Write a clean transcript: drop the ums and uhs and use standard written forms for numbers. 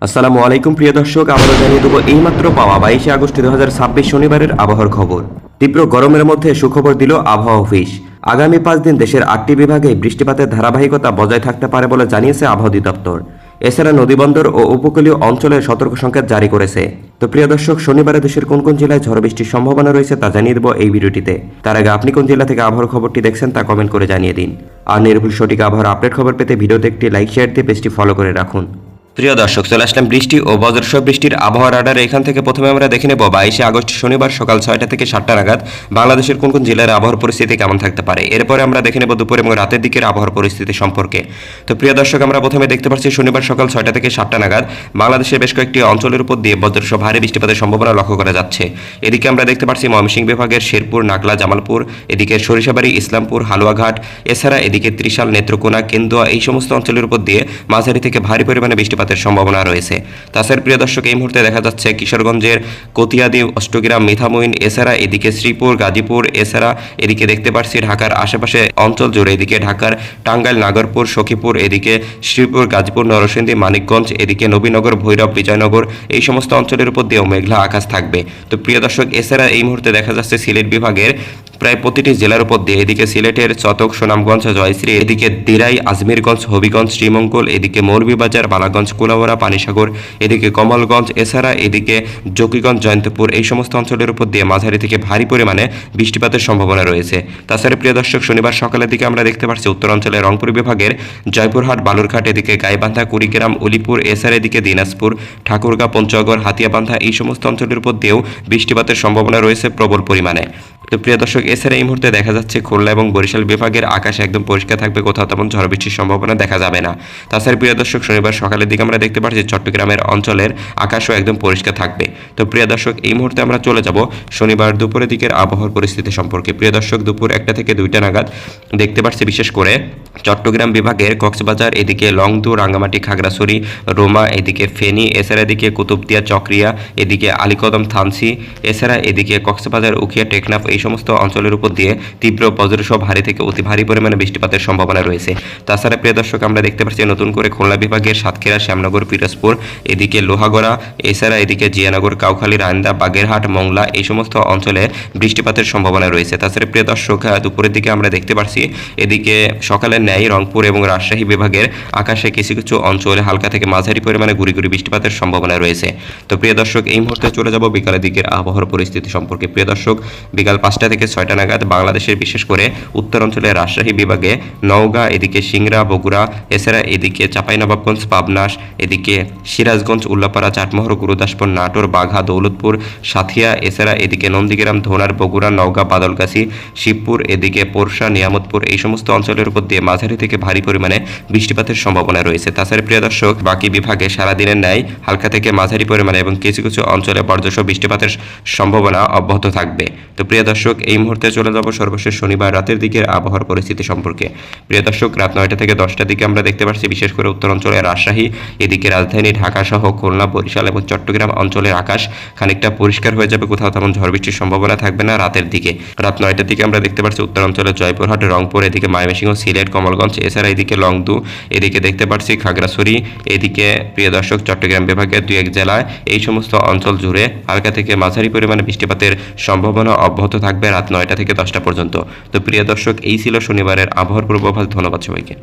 আসসালামু আলাইকুম প্রিয় দর্শক, আবারও জানিয়ে দেবো এইমাত্র পাওয়া 22 আগস্ট 2026 শনিবারের আবহাওয়ার খবর। তীব্র গরমের মধ্যে সুখবর দিল আবহাওয়া অফিস। আগামী 5 দিন দেশের 8টি বিভাগে বৃষ্টিপাতের ধারাবাহিকতা বজায় থাকতে পারে বলে জানিয়েছে আবহাওয়া অধিদপ্তর। এছাড়া নদীবন্দর ও উপকূলীয় অঞ্চলে সতর্ক সংকেত জারি করেছে। তো প্রিয় দর্শক, শনিবারে দেশের কোন কোন জেলায় ঝড় বৃষ্টির সম্ভাবনা রয়েছে তা জানিয়ে দেবো এই ভিডিওটিতে। তার আগে আপনি কোন জেলা থেকে আবহাওয়ার খবরটি দেখছেন তা কমেন্ট করে জানিয়ে দিন। আর নির্ভুল সঠিক আবহাওয়ার আপডেট খবর পেতে ভিডিওতে একটি লাইক শেয়ার দিয়ে পেজটি ফলো করে রাখুন। প্রিয় দর্শক, চলে আসলাম বৃষ্টি ও বজ্রসহ বৃষ্টির আবহাওয়া রাডারে। এখান থেকে প্রথমে আমরা দেখে নেব 22 আগস্ট শনিবার সকাল 6টা থেকে 7টা নাগাদ বাংলাদেশের কোন কোন জেলার আবহাওয়ার পরিস্থিতি কেমন থাকতে পারে। এরপরে আমরা দেখে নেব দুপুর এবং রাতের দিকের আবহাওয়ার পরিস্থিতি সম্পর্কে। তো প্রিয় দর্শক, আমরা প্রথমে দেখতে পাচ্ছি শনিবার সকাল 6টা থেকে 7টা নাগাদ বাংলাদেশের বেশ কয়েকটি অঞ্চলের উপর দিয়ে বজ্রসহ ভারী বৃষ্টিপাতের সম্ভাবনা লক্ষ্য করা যাচ্ছে। এদিকে আমরা দেখতে পাচ্ছি ময়মনসিংহ বিভাগের শেরপুর, নাগলা, জামালপুর, এদিকে সরিষাবাড়ি, ইসলামপুর, হালুয়াঘাট, এছাড়া এদিকে ত্রিশাল, নেত্রকোনা, কেন্দুয়া এই সমস্ত অঞ্চলের উপর দিয়ে মাঝারি থেকে ভারী পরিমাণে বৃষ্টিপাতের সম্ভাবনা রয়েছে। তাছাড়া প্রিয় দর্শক, এই মুহূর্তে দেখা যাচ্ছে কিশোরগঞ্জের কতিয়াদি, অষ্টগ্রাম, মিঠামইন, এছাড়া এদিকে শ্রীপুর, গাজীপুর, এছাড়া এদিকে দেখতে পাচ্ছি ঢাকার আশেপাশে অঞ্চল জুড়ে, এদিকে ঢাকার টাঙ্গাইল, নাগরপুর, সখীপুর, এদিকে শ্রীপুর, গাজীপুর, নরসিংদী, মানিকগঞ্জ, এদিকে নবীনগর, ভৈরব, বিজয়নগর এই সমস্ত অঞ্চলের উপর দিয়েও মেঘলা আকাশ থাকবে। তো প্রিয় দর্শক, এছাড়া এই মুহূর্তে দেখা যাচ্ছে সিলেট বিভাগের প্রায় প্রতিটি জেলার উপর দিয়ে, এদিকে সিলেটের চতক, সুনামগঞ্জ, জয়শ্রী, এদিকে দিরাই, আজমিরগঞ্জ, হবিগঞ্জ, শ্রীমঙ্গল, এদিকে মৌলভীবাজার, বালাগঞ্জ, কুলাউড়া, পানিসাগর, এদিকে কমলগঞ্জ, এছাড়া এদিকে জকিগঞ্জ, জয়ন্তপুর এই সমস্ত অঞ্চলের উপর দিয়ে মাঝারি থেকে ভারী পরিমাণে বৃষ্টিপাতের সম্ভাবনা রয়েছে। তাছাড়া প্রিয় দর্শক, শনিবার সকালের দিকে আমরা দেখতে পাচ্ছি উত্তরাঞ্চলের রংপুর বিভাগের জয়পুরহাট, বালুরঘাট, এদিকে গাইবান্ধা, কুড়িগ্রাম, উলিপুর, এছাড়া এদিকে দিনাজপুর, ঠাকুরগাঁ, পঞ্চগড়, হাতিয়াবান্ধা এই সমস্ত অঞ্চলের উপর দিয়েও বৃষ্টিপাতের সম্ভাবনা রয়েছে প্রবল পরিমাণে। তো প্রিয় দর্শক, এছাড়া এই মুহূর্তে দেখা যাচ্ছে খুলনা এবং বরিশাল বিভাগের আকাশ একদম পরিষ্কার থাকবে, কোথাও তেমন ঝড় বৃষ্টির সম্ভাবনা দেখা যাবে না। তাছাড়া প্রিয় দর্শক, শনিবার সকালের দিকে আমরা দেখতে পাচ্ছি চট্টগ্রামের অঞ্চলের আকাশও একদম পরিষ্কার থাকবে। তো প্রিয় দর্শক, এই মুহূর্তে আমরা চলে যাব শনিবার দুপুরের দিকের আবহাওয়ার পরিস্থিতি সম্পর্কে। প্রিয় দর্শক, দুপুর 1টা থেকে 2টা নাগাদ দেখতে পাচ্ছি বিশেষ করে চট্টগ্রাম বিভাগের কক্সবাজার, এদিকে লংদু, রাঙ্গামাটি, খাগড়াছড়ি, রোমা, এদিকে ফেনী, এছাড়া এদিকে কুতুবদিয়া, চকরিয়া, এদিকে আলীকদম, থানসি, এছাড়া এদিকে কক্সবাজার, উখিয়া, টেকনাফ এই সমস্ত অঞ্চলের উপর দিয়ে তীব্র বজ্রসহ ভারী থেকে অতি ভারী পরিমাণে বৃষ্টিপাতের সম্ভাবনা রয়েছে। তাছাড়া প্রিয় দর্শক, আমরা দেখতে পাচ্ছি নতুন করে খুলনা বিভাগের সাতক্ষীরা, শ্যামনগর, পিরোজপুর, এদিকে লোহাগড়া, এছাড়া এদিকে জিয়ানগর, কাউখালী, রান্দা, বাগেরহাট, মংলা এই সমস্ত অঞ্চলে বৃষ্টিপাতের সম্ভাবনা রয়েছে। তাছাড়া প্রিয় দর্শক, দুপুরের দিকে আমরা দেখতে পাচ্ছি এদিকে সকালের ন্যায় রংপুর এবং রাজশাহী বিভাগের আকাশে কিছু কিছু অঞ্চলে হালকা থেকে মাঝারি পরিমাণে গুড়ি গুড়ি বৃষ্টিপাতের সম্ভাবনা রয়েছে। তো প্রিয় দর্শক, এই মুহূর্তে চলে যাব বিকালের দিকের আবহাওয়ার পরিস্থিতি সম্পর্কে। প্রিয় দর্শক, বিকাল 5টা থেকে 6টা নাগাদ বাংলাদেশের বিশেষ করে উত্তর অঞ্চলের রাজশাহী বিভাগে নওগাঁ, এদিকে সিংড়া, বগুড়া, এছাড়া এদিকে চাঁপাইনবাবগঞ্জ, পাবনা, এদিকে সিরাজগঞ্জ, উল্লাপাড়া, চাটমোহর, গুরুদাসপুর, নাটোর, বাঘা, দৌলতপুর, সাথিয়া, এছাড়া এদিকে নন্দীগ্রাম, ধোনার, বগুড়া, নওগাঁ, বাদলগাছি, শিবপুর, এদিকে পোরশা, নিয়ামতপুর এই সমস্ত অঞ্চলের উপর দিয়ে মাঝারি থেকে ভারী পরিমাণে বৃষ্টিপাতের সম্ভাবনা রয়েছে। তাছাড়া প্রিয় দর্শক, বাকি বিভাগে সারাদিনের ন্যায় হালকা থেকে মাঝারি পরিমাণে এবং কিছু কিছু অঞ্চলে বজ্রসহ বৃষ্টিপাতের সম্ভাবনা অব্যাহত থাকবে। তো প্রিয় দর্শক, এই মুহূর্তে চলে যাব সর্বশেষ শনিবার রাতের দিকের আবহাওয়ার পরিস্থিতি সম্পর্কে। প্রিয় দর্শক, রাত 9টা থেকে 10টার দিকে আমরা দেখতে পাচ্ছি বিশেষ করে উত্তর অঞ্চলের রাজশাহী, এদিকে রাজধানী ঢাকা সহ খুলনা, বরিশাল এবং চট্টগ্রাম অঞ্চলের আকাশ খানিকটা পরিষ্কার হয়ে যাবে, কোথাও তেমন ঝড় বৃষ্টির সম্ভাবনা থাকবে না রাতের দিকে। রাত 9টার দিকে আমরা দেখতে পাচ্ছি উত্তর অঞ্চলের জয়পুরহাট, রংপুর, এদিকে ময়মনসিংহ, সিলেট, কমলগঞ্জ, এছাড়া এদিকে লংদু, এদিকে দেখতে পাচ্ছি খাগড়াছড়ি, এদিকে প্রিয় দর্শক চট্টগ্রাম বিভাগের 2-1 জেলায় এই সমস্ত অঞ্চল জুড়ে হালকা থেকে মাঝারি পরিমাণে বৃষ্টিপাতের সম্ভাবনা অব্যাহত থাকবে রাত 9টা থেকে 10টা পর্যন্ত। তো প্রিয় দর্শক, এই ছিল শনিবারের আবহাওয়ার পূর্বাভাস। ধন্যবাদ সবাইকে।